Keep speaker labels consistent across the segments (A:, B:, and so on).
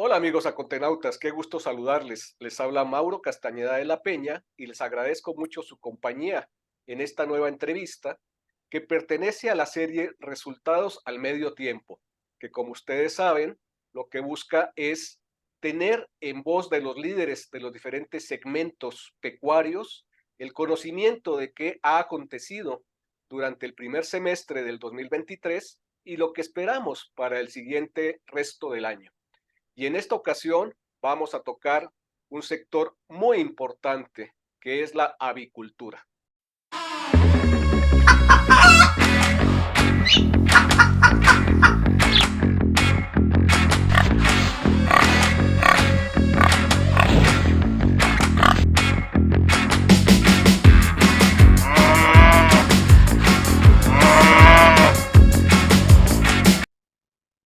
A: Hola amigos acontenautas, qué gusto saludarles. Les habla Mauro Castañeda de la Peña y les agradezco mucho su compañía en esta nueva entrevista que pertenece a la serie Resultados al Medio Tiempo, que como ustedes saben, lo que busca es tener en voz de los líderes de los diferentes segmentos pecuarios el conocimiento de qué ha acontecido durante el primer semestre del 2023 y lo que esperamos para el siguiente resto del año. Y en esta ocasión vamos a tocar un sector muy importante, que es la avicultura.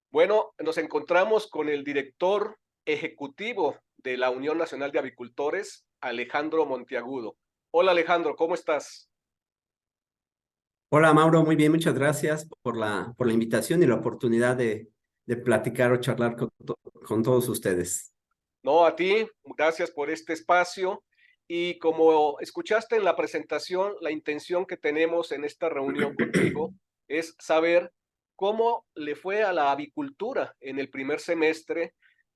A: Bueno, nos encontramos con el director ejecutivo de la Unión Nacional de Avicultores, Alejandro Monteagudo. Hola Alejandro, ¿cómo estás?
B: Hola Mauro, muy bien, muchas gracias por la invitación y la oportunidad de platicar o charlar con todos ustedes.
A: No, a ti, gracias por este espacio. Y como escuchaste en la presentación, la intención que tenemos en esta reunión contigo es saber cómo le fue a la avicultura en el primer semestre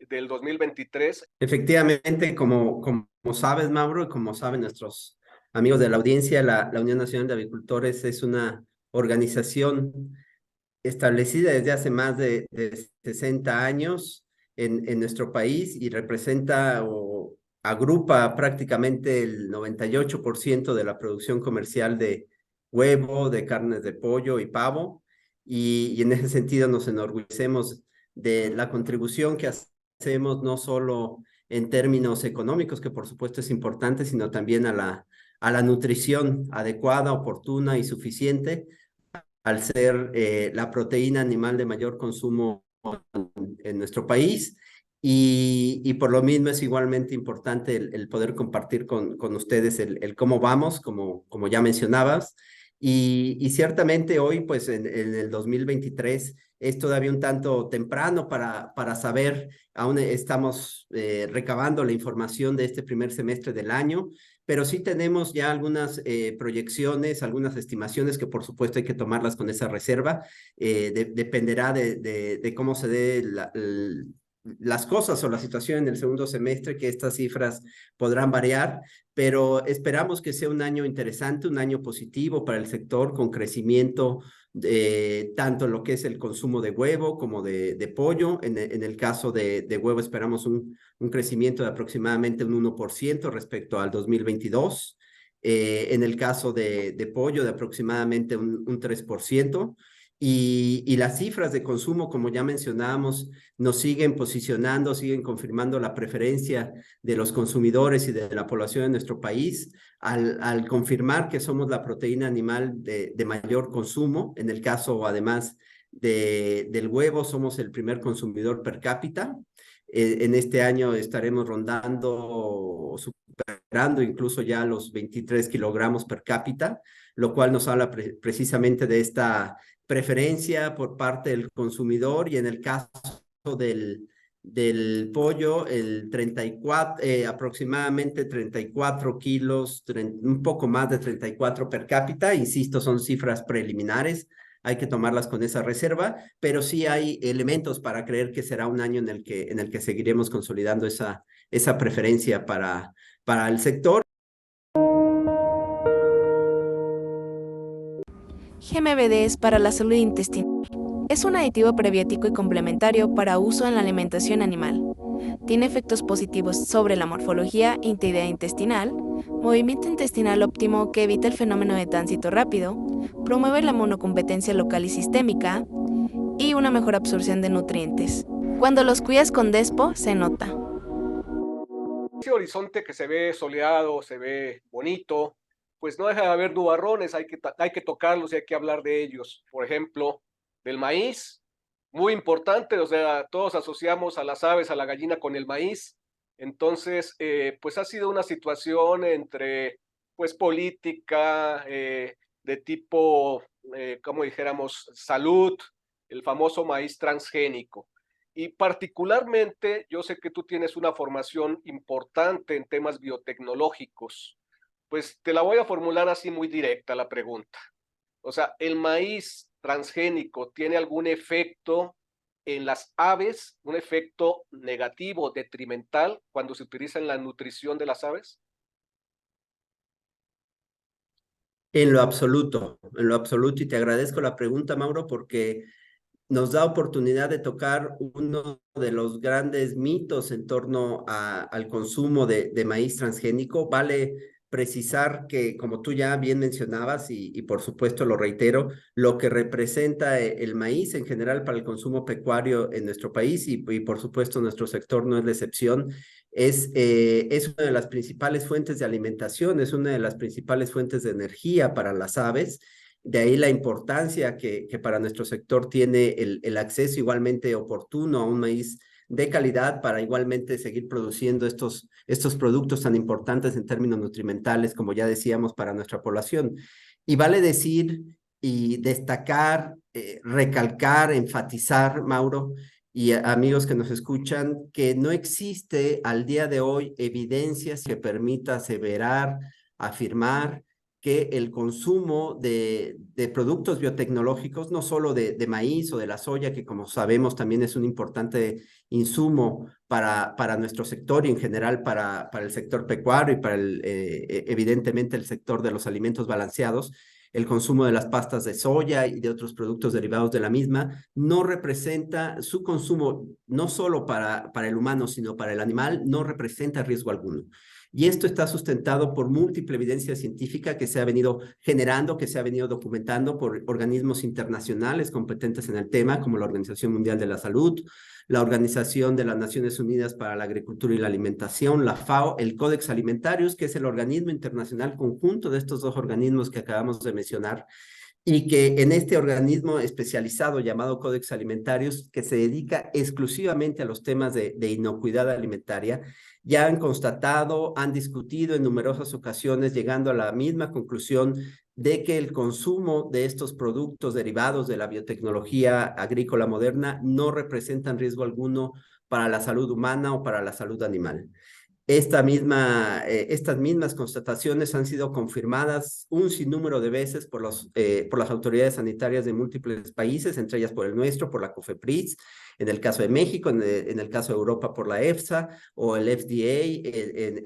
A: del 2023.
B: Efectivamente, como sabes, Mauro, y como saben nuestros amigos de la audiencia, la Unión Nacional de Avicultores es una organización establecida desde hace más de 60 años en nuestro país y representa o agrupa prácticamente el 98% de la producción comercial de huevo, de carnes de pollo y pavo. Y en ese sentido nos enorgullecemos de la contribución que hacemos no solo en términos económicos, que por supuesto es importante, sino también a la nutrición adecuada, oportuna y suficiente al ser la proteína animal de mayor consumo en nuestro país. Y por lo mismo es igualmente importante el poder compartir con ustedes el cómo vamos, como ya mencionabas. Y ciertamente hoy, pues en el 2023, es todavía un tanto temprano para saber, aún estamos recabando la información de este primer semestre del año, pero sí tenemos ya algunas proyecciones, algunas estimaciones que por supuesto hay que tomarlas con esa reserva. Dependerá de cómo se dé las cosas o la situación en el segundo semestre, que estas cifras podrán variar, pero esperamos que sea un año interesante, un año positivo para el sector con crecimiento tanto en lo que es el consumo de huevo como de pollo. En el caso de huevo esperamos un crecimiento de aproximadamente un 1% respecto al 2022. En el caso de pollo, de aproximadamente un 3%. Y las cifras de consumo, como ya mencionábamos, nos siguen posicionando, siguen confirmando la preferencia de los consumidores y de la población de nuestro país al confirmar que somos la proteína animal de mayor consumo. En el caso, además del huevo, somos el primer consumidor per cápita. En este año estaremos rondando, superando incluso ya los 23 kilogramos per cápita, lo cual nos habla precisamente de esta preferencia por parte del consumidor. Y en el caso del pollo, el 34, aproximadamente 34 kilos, un poco más de 34 per cápita. Insisto, son cifras preliminares, hay que tomarlas con esa reserva, pero sí hay elementos para creer que será un año en el que seguiremos consolidando esa preferencia para el sector.
C: GMBD es para la salud intestinal. Es un aditivo prebiótico y complementario para uso en la alimentación animal. Tiene efectos positivos sobre la morfología e integridad intestinal, movimiento intestinal óptimo que evita el fenómeno de tránsito rápido, promueve la monocompetencia local y sistémica y una mejor absorción de nutrientes. Cuando los cuidas con Despo, se nota.
A: Ese horizonte que se ve soleado, se ve bonito, pues no deja de haber nubarrones, hay que tocarlos y hay que hablar de ellos. Por ejemplo, del maíz, muy importante, o sea, todos asociamos a las aves, a la gallina con el maíz. Entonces, pues ha sido una situación entre, pues, política, de tipo, como dijéramos, salud, el famoso maíz transgénico. Y particularmente, yo sé que tú tienes una formación importante en temas biotecnológicos, pues te la voy a formular así muy directa la pregunta. O sea, ¿el maíz transgénico tiene algún efecto en las aves, un efecto negativo, detrimental, cuando se utiliza en la nutrición de las aves?
B: En lo absoluto, y te agradezco la pregunta, Mauro, porque nos da oportunidad de tocar uno de los grandes mitos en torno al consumo de maíz transgénico. Vale precisar que, como tú ya bien mencionabas, y por supuesto lo reitero, lo que representa el maíz en general para el consumo pecuario en nuestro país y por supuesto nuestro sector no es la excepción, es una de las principales fuentes de alimentación, es una de las principales fuentes de energía para las aves. De ahí la importancia que para nuestro sector tiene el acceso igualmente oportuno a un maíz de calidad para igualmente seguir produciendo estos productos tan importantes en términos nutrimentales, como ya decíamos, para nuestra población. Y vale decir y destacar, recalcar, enfatizar, Mauro, y amigos que nos escuchan, que no existe al día de hoy evidencias que permita aseverar, afirmar que el consumo de productos biotecnológicos, no solo de maíz o de la soya, que como sabemos también es un importante insumo para nuestro sector y en general para el sector pecuario y para evidentemente el sector de los alimentos balanceados, el consumo de las pastas de soya y de otros productos derivados de la misma, no representa su consumo, no solo para el humano, sino para el animal, no representa riesgo alguno. Y esto está sustentado por múltiple evidencia científica que se ha venido generando, que se ha venido documentando por organismos internacionales competentes en el tema, como la Organización Mundial de la Salud, la Organización de las Naciones Unidas para la Agricultura y la Alimentación, la FAO, el Codex Alimentarius, que es el organismo internacional conjunto de estos dos organismos que acabamos de mencionar, y que en este organismo especializado llamado Codex Alimentarius, que se dedica exclusivamente a los temas de inocuidad alimentaria, ya han constatado, han discutido en numerosas ocasiones, llegando a la misma conclusión de que el consumo de estos productos derivados de la biotecnología agrícola moderna no representan riesgo alguno para la salud humana o para la salud animal. Estas mismas constataciones han sido confirmadas un sinnúmero de veces por las autoridades sanitarias de múltiples países, entre ellas por el nuestro, por la COFEPRIS, en el caso de México, en el caso de Europa por la EFSA o el FDA,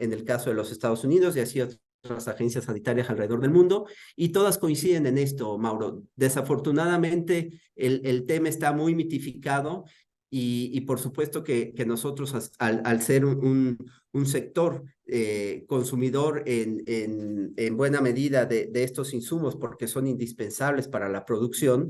B: en el caso de los Estados Unidos y así otras agencias sanitarias alrededor del mundo, y todas coinciden en esto, Mauro. Desafortunadamente, el tema está muy mitificado y por supuesto que nosotros, al ser un sector consumidor en buena medida de estos insumos, porque son indispensables para la producción,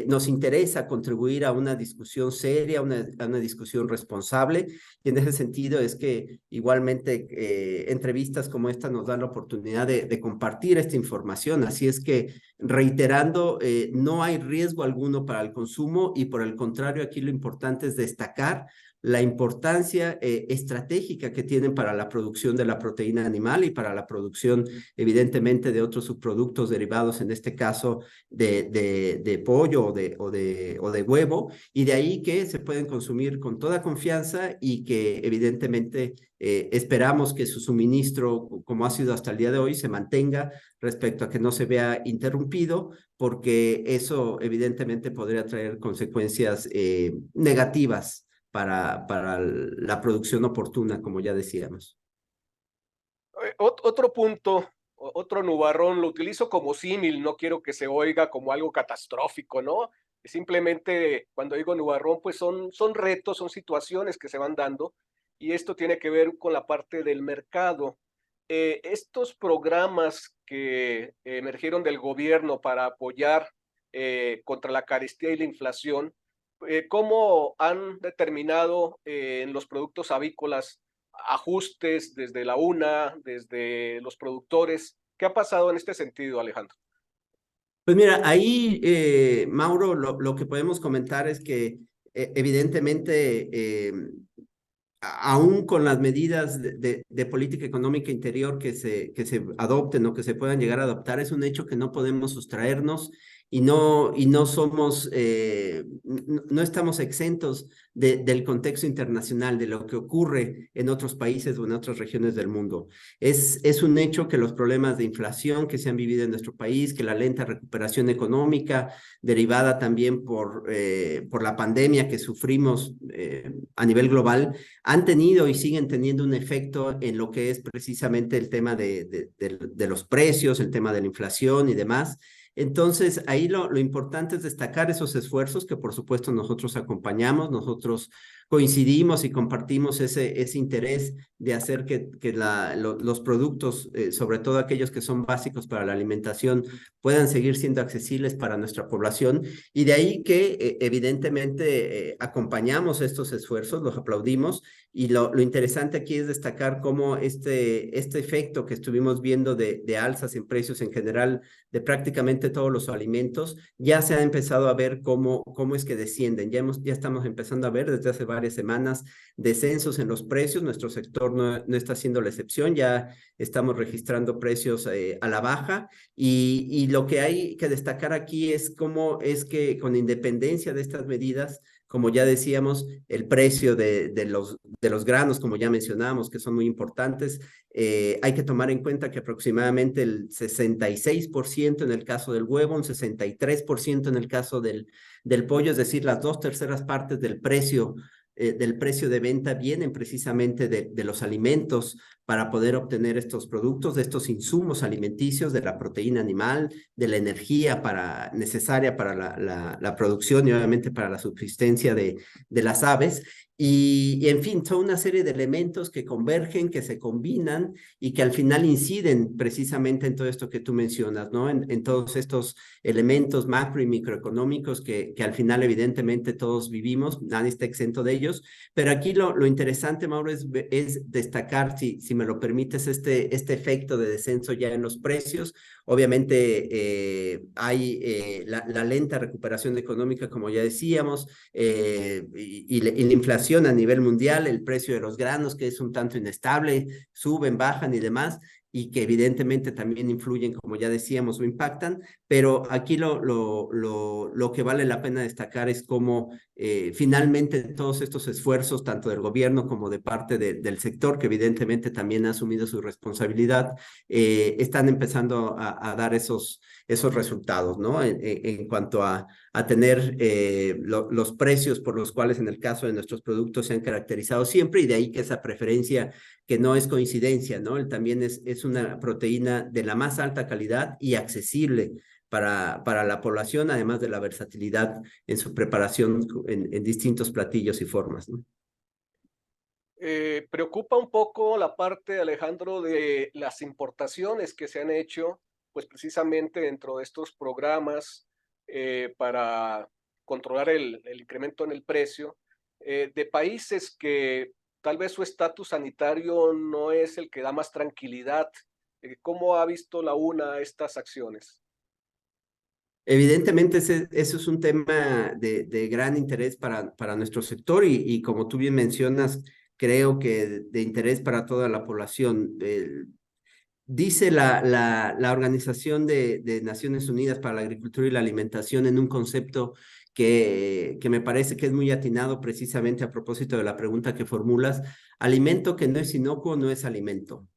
B: nos interesa contribuir a una discusión seria, a una discusión responsable, y en ese sentido es que igualmente entrevistas como esta nos dan la oportunidad de compartir esta información. Así es que, reiterando, no hay riesgo alguno para el consumo y por el contrario, aquí lo importante es destacar la importancia estratégica que tienen para la producción de la proteína animal y para la producción, evidentemente, de otros subproductos derivados, en este caso, de pollo o de huevo, y de ahí que se pueden consumir con toda confianza y que, evidentemente, esperamos que su suministro, como ha sido hasta el día de hoy, se mantenga respecto a que no se vea interrumpido, porque eso, evidentemente, podría traer consecuencias negativas para la producción oportuna, como ya decíamos.
A: Otro punto, otro nubarrón, lo utilizo como símil, no quiero que se oiga como algo catastrófico, ¿no? Simplemente cuando digo nubarrón, pues son retos, son situaciones que se van dando y esto tiene que ver con la parte del mercado. Estos programas que emergieron del gobierno para apoyar contra la carestía y la inflación, ¿cómo han determinado en los productos avícolas ajustes desde la UNA, desde los productores? ¿Qué ha pasado en este sentido, Alejandro?
B: Pues mira, ahí, Mauro, lo que podemos comentar es que evidentemente, aún con las medidas de política económica interior que se adopten o que se puedan llegar a adoptar, es un hecho que no podemos sustraernos y no somos, no estamos exentos del contexto internacional, de lo que ocurre en otros países o en otras regiones del mundo. Es un hecho que los problemas de inflación que se han vivido en nuestro país, que la lenta recuperación económica, derivada también por la pandemia que sufrimos a nivel global, han tenido y siguen teniendo un efecto en lo que es precisamente el tema de los precios, el tema de la inflación y demás. Entonces, ahí lo importante es destacar esos esfuerzos que por supuesto nosotros acompañamos, nosotros coincidimos y compartimos ese interés de hacer que los productos, sobre todo aquellos que son básicos para la alimentación, puedan seguir siendo accesibles para nuestra población. Y de ahí que evidentemente acompañamos estos esfuerzos, los aplaudimos. Y lo interesante aquí es destacar cómo este efecto que estuvimos viendo de alzas en precios en general de prácticamente todos los alimentos, ya se ha empezado a ver cómo es que descienden. Ya estamos empezando a ver desde hace varias semanas descensos en los precios. Nuestro sector no está siendo la excepción. Ya estamos registrando precios a la baja. Y lo que hay que destacar aquí es cómo es que con independencia de estas medidas, como ya decíamos, el precio de los granos, como ya mencionábamos, que son muy importantes, hay que tomar en cuenta que aproximadamente el 66% en el caso del huevo, un 63% en el caso del pollo, es decir, las 2/3 partes del precio de venta vienen precisamente de los alimentos para poder obtener estos productos, de estos insumos alimenticios, de la proteína animal, de la energía necesaria para la producción y obviamente para la subsistencia de las aves. Y en fin, son una serie de elementos que convergen, que se combinan y que al final inciden precisamente en todo esto que tú mencionas, ¿no? En todos estos elementos macro y microeconómicos que al final evidentemente todos vivimos, nadie está exento de ellos, pero aquí lo interesante, Mauro, es destacar, si me lo permites, este efecto de descenso ya en los precios. Obviamente hay la lenta recuperación económica, como ya decíamos, y la inflación a nivel mundial, el precio de los granos, que es un tanto inestable, suben, bajan y demás, y que evidentemente también influyen, como ya decíamos, o impactan, pero aquí lo que vale la pena destacar es cómo finalmente todos estos esfuerzos, tanto del gobierno como de parte del sector, que evidentemente también ha asumido su responsabilidad, están empezando a dar esos resultados, ¿no? En cuanto a tener los precios por los cuales en el caso de nuestros productos se han caracterizado siempre, y de ahí que esa preferencia que no es coincidencia, ¿no? Él también es una proteína de la más alta calidad y accesible para la población, además de la versatilidad en su preparación en distintos platillos y formas, ¿no?
A: Preocupa un poco la parte, Alejandro, de las importaciones que se han hecho, pues precisamente dentro de estos programas para controlar el incremento en el precio, de países que tal vez su estatus sanitario no es el que da más tranquilidad. ¿Cómo ha visto la UNA estas acciones?
B: Evidentemente, eso es un tema de gran interés para nuestro sector y como tú bien mencionas, creo que de interés para toda la población. Dice la Organización de Naciones Unidas para la Agricultura y la Alimentación en un concepto que me parece que es muy atinado precisamente a propósito de la pregunta que formulas: alimento que no es inocuo no es alimento.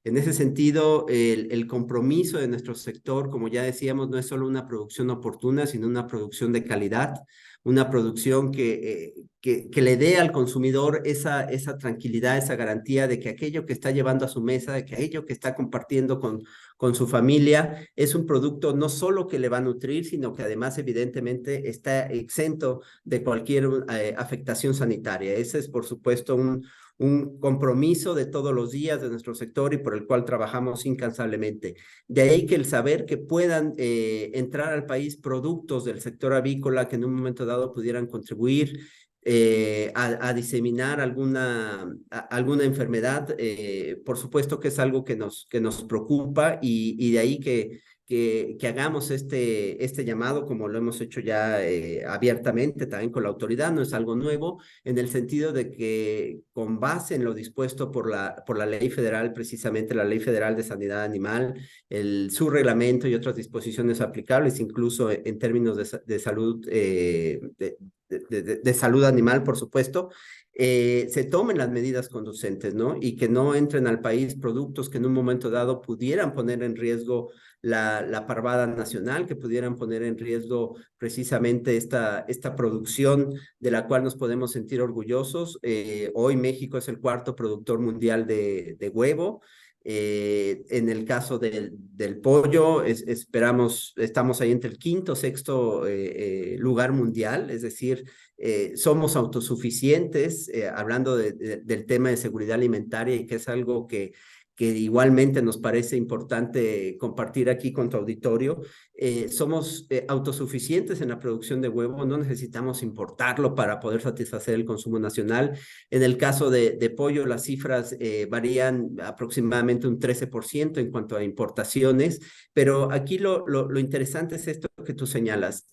B: En ese sentido, el compromiso de nuestro sector, como ya decíamos, no es solo una producción oportuna, sino una producción de calidad, una producción que le dé al consumidor esa tranquilidad, esa garantía de que aquello que está llevando a su mesa, de que aquello que está compartiendo con su familia, es un producto no solo que le va a nutrir, sino que además evidentemente está exento de cualquier afectación sanitaria. Ese es, por supuesto, un compromiso de todos los días de nuestro sector y por el cual trabajamos incansablemente. De ahí que el saber que puedan entrar al país productos del sector avícola que en un momento dado pudieran contribuir a diseminar alguna enfermedad, por supuesto que es algo que nos preocupa y de ahí que que hagamos este llamado, como lo hemos hecho ya abiertamente, también con la autoridad, no es algo nuevo, en el sentido de que con base en lo dispuesto por la ley federal, precisamente la Ley Federal de Sanidad Animal, su reglamento y otras disposiciones aplicables, incluso en términos de salud, de salud animal, por supuesto, se tomen las medidas conducentes, ¿no? Y que no entren al país productos que en un momento dado pudieran poner en riesgo la parvada nacional, que pudieran poner en riesgo precisamente esta producción de la cual nos podemos sentir orgullosos. Hoy México es el cuarto productor mundial de huevo. En el caso del pollo, estamos ahí entre el quinto, sexto lugar mundial, es decir, somos autosuficientes, hablando del tema de seguridad alimentaria, y que es algo que igualmente nos parece importante compartir aquí con tu auditorio. Somos autosuficientes en la producción de huevo, no necesitamos importarlo para poder satisfacer el consumo nacional. En el caso de pollo, las cifras varían aproximadamente un 13% en cuanto a importaciones, pero aquí lo interesante es esto que tú señalas.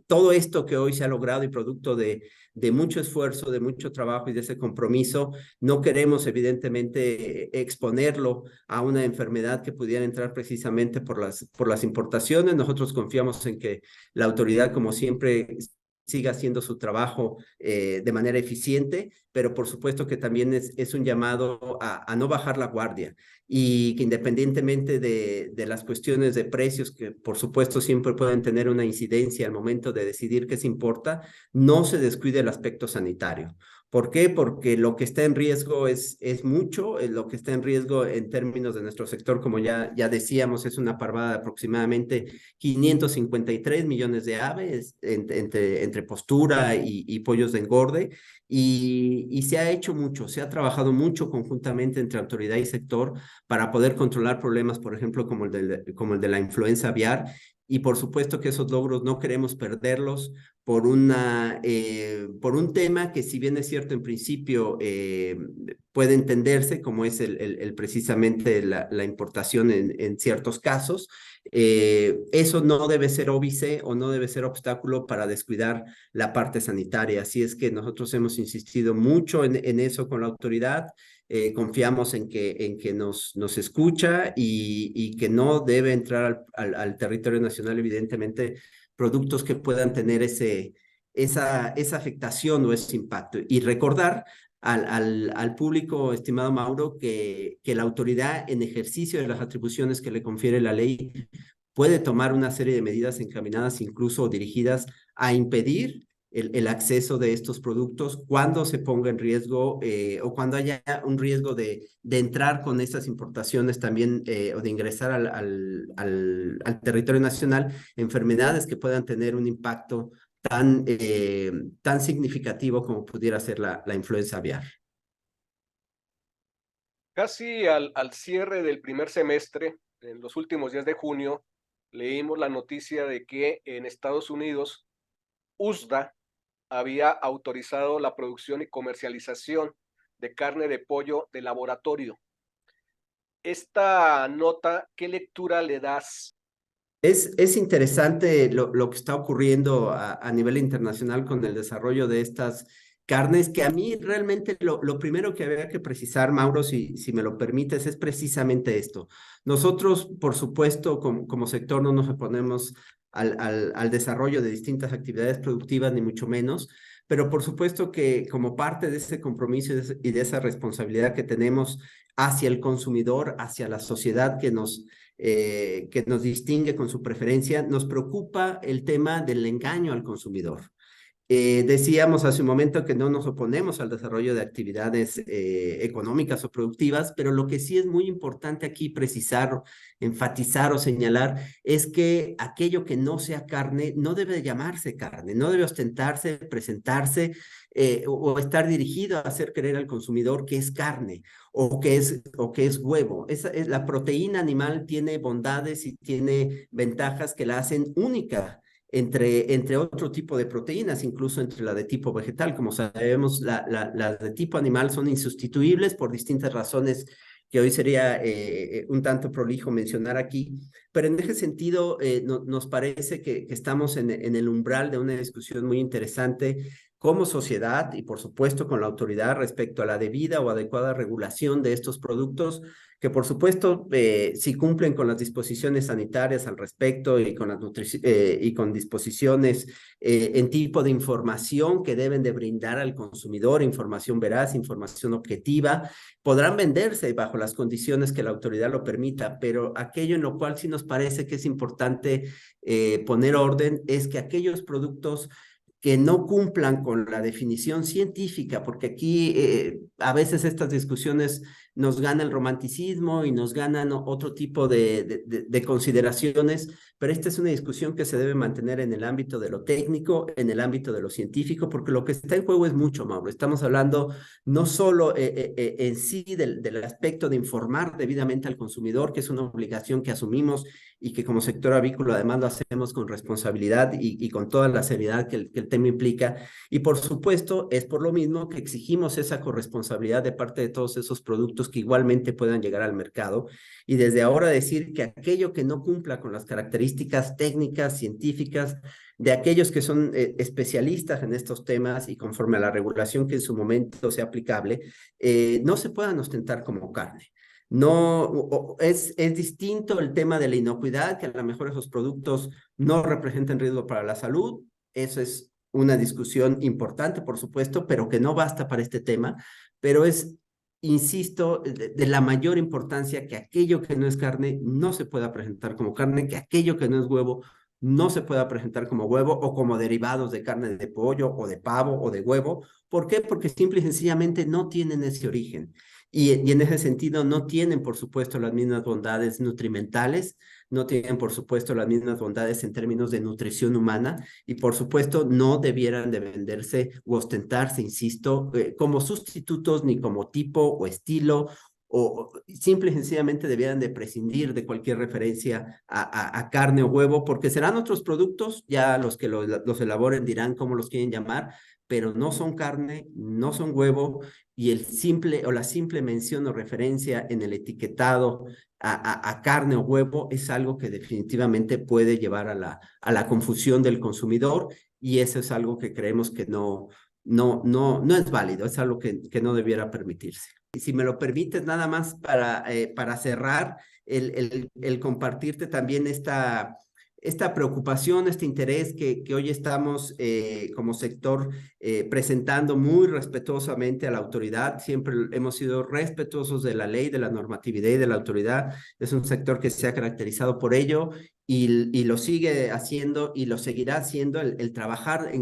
B: Todo esto que hoy se ha logrado y producto de mucho esfuerzo, de mucho trabajo y de ese compromiso, no queremos evidentemente exponerlo a una enfermedad que pudiera entrar precisamente por las importaciones. Nosotros confiamos en que la autoridad, como siempre, siga haciendo su trabajo de manera eficiente, pero por supuesto que también es un llamado a no bajar la guardia, y que independientemente de las cuestiones de precios, que por supuesto siempre pueden tener una incidencia al momento de decidir qué se importa, no se descuide el aspecto sanitario. ¿Por qué? Porque lo que está en riesgo es mucho. Lo que está en riesgo en términos de nuestro sector, como ya decíamos, es una parvada de aproximadamente 553 millones de aves entre postura y pollos de engorde, y se ha hecho mucho, se ha trabajado mucho conjuntamente entre autoridad y sector para poder controlar problemas, por ejemplo, como el de la influenza aviar, y por supuesto que esos logros no queremos perderlos por un tema que, si bien es cierto en principio, puede entenderse como es precisamente la importación en ciertos casos. Eso no debe ser óbice o no debe ser obstáculo para descuidar la parte sanitaria. Así es que nosotros hemos insistido mucho en eso con la autoridad. Confiamos en que nos escucha, y que no debe entrar al territorio nacional, evidentemente, productos que puedan tener esa afectación o ese impacto. Y recordar al público, estimado Mauro, que la autoridad, en ejercicio de las atribuciones que le confiere la ley, puede tomar una serie de medidas encaminadas, incluso dirigidas a impedir el acceso de estos productos cuando se ponga en riesgo, o cuando haya un riesgo de entrar con estas importaciones también, o de ingresar al territorio nacional, enfermedades que puedan tener un impacto tan significativo como pudiera ser la influenza aviar.
A: Casi al cierre del primer semestre, en los últimos días de junio, leímos la noticia de que en Estados Unidos, USDA había autorizado la producción y comercialización de carne de pollo de laboratorio. Esta nota, ¿qué lectura le das?
B: Es interesante lo que está ocurriendo a nivel internacional con el desarrollo de estas carnes, que a mí realmente lo primero que había que precisar, Mauro, si me lo permites, es precisamente esto. Nosotros, por supuesto, como sector, no nos oponemos al desarrollo de distintas actividades productivas, ni mucho menos, pero por supuesto que, como parte de ese compromiso y de esa responsabilidad que tenemos hacia el consumidor, hacia la sociedad que nos distingue con su preferencia, nos preocupa el tema del engaño al consumidor. Decíamos hace un momento que no nos oponemos al desarrollo de actividades económicas o productivas, pero lo que sí es muy importante aquí precisar, enfatizar o señalar es que aquello que no sea carne no debe llamarse carne, no debe ostentarse, presentarse, o estar dirigido a hacer creer al consumidor que es carne o que es huevo. La proteína animal tiene bondades y tiene ventajas que la hacen única entre otro tipo de proteínas, incluso entre la de tipo vegetal. Como sabemos, las de tipo animal son insustituibles por distintas razones que hoy sería un tanto prolijo mencionar aquí, pero en ese sentido nos parece que estamos en el umbral de una discusión muy interesante como sociedad y por supuesto con la autoridad respecto a la debida o adecuada regulación de estos productos que por supuesto si cumplen con las disposiciones sanitarias al respecto y con, y con disposiciones en tipo de información que deben de brindar al consumidor, información veraz, información objetiva, podrán venderse bajo las condiciones que la autoridad lo permita, pero aquello en lo cual sí nos parece que es importante poner orden es que aquellos productos que no cumplan con la definición científica, porque aquí a veces estas discusiones nos gana el romanticismo y nos ganan otro tipo de consideraciones, pero esta es una discusión que se debe mantener en el ámbito de lo técnico, en el ámbito de lo científico, porque lo que está en juego es mucho, Mauro. Estamos hablando no solo en sí del aspecto de informar debidamente al consumidor, que es una obligación que asumimos y que como sector avícola además lo hacemos con responsabilidad y con toda la seriedad que el tema implica. Y por supuesto es por lo mismo que exigimos esa corresponsabilidad de parte de todos esos productos que igualmente puedan llegar al mercado. Y desde ahora decir que aquello que no cumpla con las características técnicas, científicas, de aquellos que son especialistas en estos temas y conforme a la regulación que en su momento sea aplicable, no se puedan ostentar como carne. No, es distinto el tema de la inocuidad, que a lo mejor esos productos no representan riesgo para la salud. Eso es una discusión importante, por supuesto, pero que no basta para este tema. Pero es, insisto, de la mayor importancia que aquello que no es carne no se pueda presentar como carne, que aquello que no es huevo no se pueda presentar como huevo o como derivados de carne de pollo o de pavo o de huevo. ¿Por qué? Porque simple y sencillamente no tienen ese origen. Y en ese sentido no tienen, por supuesto, las mismas bondades nutrimentales, no tienen, por supuesto, las mismas bondades en términos de nutrición humana y, por supuesto, no debieran de venderse u ostentarse, insisto, como sustitutos ni como tipo o estilo o simple y sencillamente debieran de prescindir de cualquier referencia a carne o huevo, porque serán otros productos, ya los que los elaboren dirán cómo los quieren llamar, pero no son carne, no son huevo, y el simple o la simple mención o referencia en el etiquetado a carne o huevo es algo que definitivamente puede llevar a la confusión del consumidor, y eso es algo que creemos que no es válido, es algo que no debiera permitirse. Y si me lo permites, nada más para cerrar, el compartirte también esta preocupación, este interés que hoy estamos como sector presentando muy respetuosamente a la autoridad. Siempre hemos sido respetuosos de la ley, de la normatividad y de la autoridad. Es un sector que se ha caracterizado por ello y lo sigue haciendo y lo seguirá haciendo el trabajar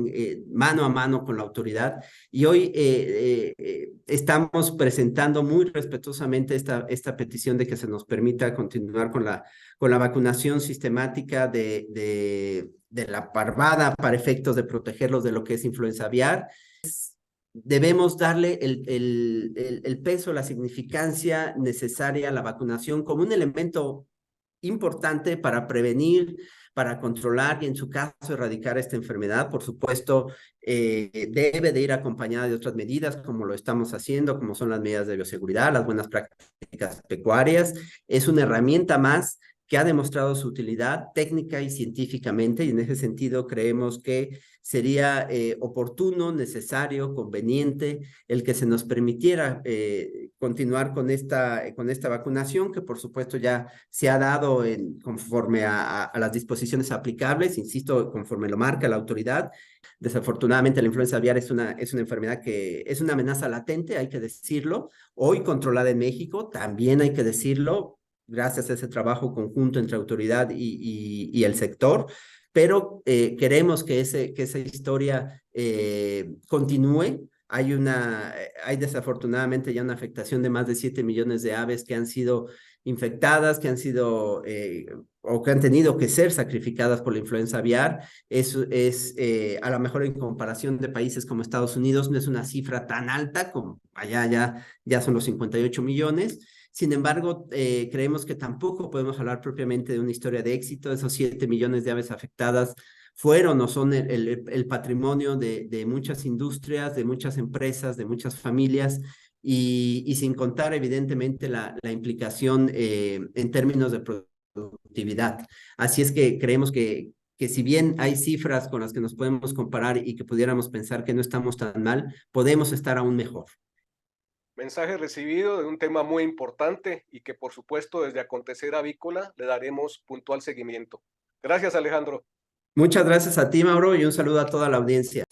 B: mano a mano con la autoridad. Y hoy estamos presentando muy respetuosamente esta petición de que se nos permita continuar con la vacunación sistemática de la parvada para efectos de protegerlos de lo que es influenza aviar. Debemos darle el peso, la significancia necesaria a la vacunación como un elemento importante para prevenir, para controlar y en su caso erradicar esta enfermedad. Por supuesto, debe de ir acompañada de otras medidas como lo estamos haciendo, como son las medidas de bioseguridad, las buenas prácticas pecuarias. Es una herramienta más que ha demostrado su utilidad técnica y científicamente, y en ese sentido creemos que sería oportuno, necesario, conveniente el que se nos permitiera continuar con esta vacunación, que por supuesto ya se ha dado conforme a las disposiciones aplicables, insisto, conforme lo marca la autoridad. Desafortunadamente la influenza aviar es una enfermedad que es una amenaza latente, hay que decirlo, hoy controlada en México, también hay que decirlo, gracias a ese trabajo conjunto entre autoridad y el sector, pero queremos que esa historia continúe. Hay desafortunadamente ya una afectación de más de 7 millones de aves que han sido infectadas, que han sido o que han tenido que ser sacrificadas por la influenza aviar. Eso es a lo mejor en comparación de países como Estados Unidos no es una cifra tan alta como allá ya son los 58 millones. Sin embargo, creemos que tampoco podemos hablar propiamente de una historia de éxito. Esos 7 millones de aves afectadas fueron o son el patrimonio de muchas industrias, de muchas empresas, de muchas familias y sin contar evidentemente la implicación en términos de productividad. Así es que creemos que si bien hay cifras con las que nos podemos comparar y que pudiéramos pensar que no estamos tan mal, podemos estar aún mejor.
A: Mensaje recibido de un tema muy importante y que por supuesto desde Acontecer Avícola le daremos puntual seguimiento. Gracias, Alejandro.
B: Muchas gracias a ti, Mauro, y un saludo a toda la audiencia.